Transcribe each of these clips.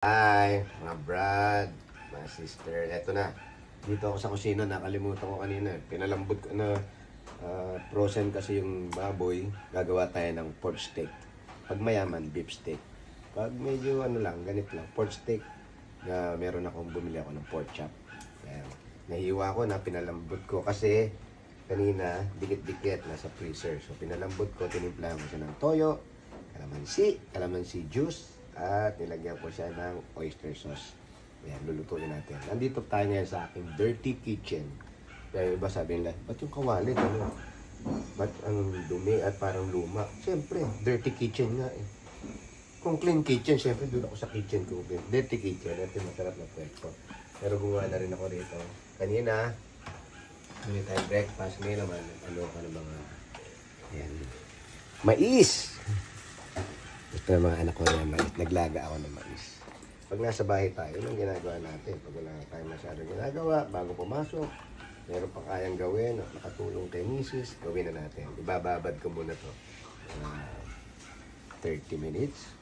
Hi, mga brad, mga sister. Eto na. Dito ako sa kusina. Nakalimutan ko kanina. Pinalambot ko na frozen kasi yung baboy. Gagawa tayo ng pork steak. Pag mayaman, beef steak. Pag medyo ano lang, ganit lang, pork steak. Na meron akong bumili ako ng pork chop. Ayan. Nahiwa ko na, pinalambot ko kasi kanina, dikit-dikit, nasa freezer. So, pinalambot ko, tinimplahan ko siya ng toyo, calamansi juice, at nilagyan ko siya ng oyster sauce. Ayan, lulutuin natin. Nandito tayo ngayon sa aking dirty kitchen. Kaya iba sabi nila, ba't yung kawali? Ano? Ba't ang dumi at parang luma? Siyempre, dirty kitchen nga eh. Kung clean kitchen, siyempre doon ako sa kitchen ko. Dirty kitchen, ito masarap na pwesto. Pero gumawa na rin ako rito. Kanina, hindi tayo breakfast. Ngayon naman, ano ka ng mga, ayan, mais! Ito yung mga anak ko na mais. Naglaga ako ng mais. Pag nasa bahay tayo, yun ang ginagawa natin. Pag wala tayo masyadong ginagawa, bago pumasok, meron pa kayang gawin at nakatulong kay misis, gawin na natin. Ibababad ko muna to. 30 minutes.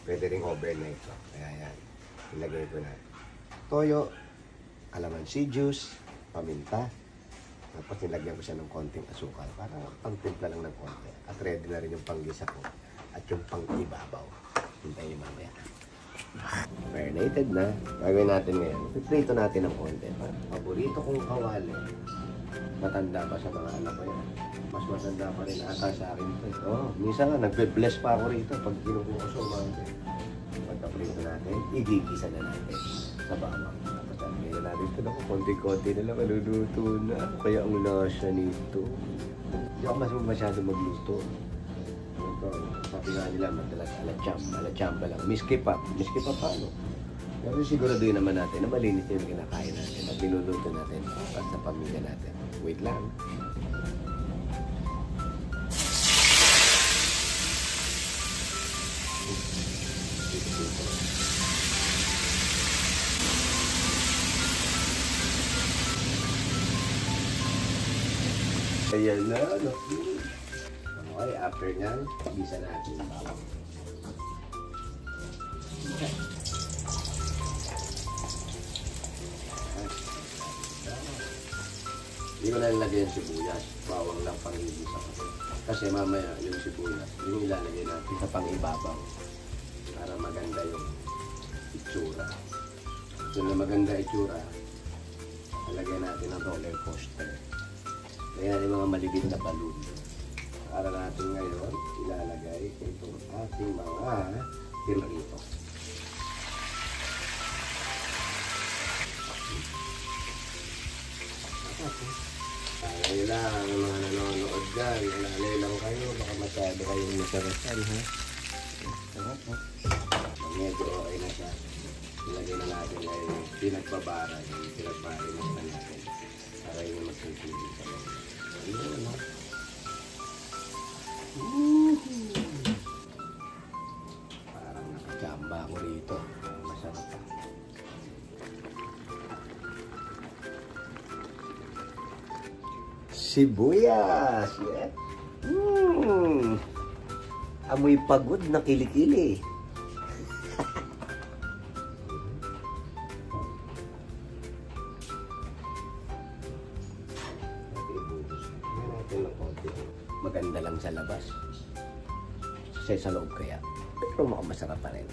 Pwede rin overnight to. Kaya yan. Ilagay ko na. Toyo, calamansi juice, paminta. Tapos nilagyan ko siya ng konting asukal. Para pang-timpla lang ng konti. At ready na rin yung panggisa ko. At yung pang-ibabaw. Hintayin niyo mamaya. Marinated na. Gagawin natin ngayon. Piprito natin ng konti. Paborito kong kawali. Matanda pa sa mga anak ko yan. Mas matanda pa rin ata sa akin ito. Oh, minsan nga, nagbe-bless pa ako rito pag kinukuha ko sa umaga. Pagka-prito natin, igigisa na natin sa bawang. Tapos ngayon natin ito na ko. Konti-konti na lang. Maluluto na. Kaya ang lasa nito. Hindi ako masyado magluto. Sabi nga nila madalas alachamba lang. Miski pa paano? Pero siguraduhin naman natin na malinis yung kinakain natin at niluluto natin para sa pamilya natin. Wait lang. Ayan na, okay, after nyan, bisa natin yung bawang. Okay. Hindi ko na nilagay yung sibuyas. Bawang lang pang-ibisa ko. Kasi mamaya yung sibuyas, yung ilalagay natin sa pang-ibabaw. Para maganda yung itsura. So na maganda itsura, nalagay natin ang roller coaster. Kaya yung mga malibit na balloon. Para natin ngayon, ilalagay itong ating mga pirito. Alay lang ang mga nanonood dyan. Alay lang kayo. Baka masyado kayong nasarasan, ha? Sarap, ha? Medyo okay na siya. Ilagay na natin ay pinagbabara. Yung pinagbara na natin. Para yung magsisigil sa mga. Ayun, ha? Parang nakachamba ako rito. Masarap pa. Sibuyas! Yeah. Amoy pagod na kilikili. Maganda lang sa labas. Sa loob kaya. Pero mukhang masarap pa rin.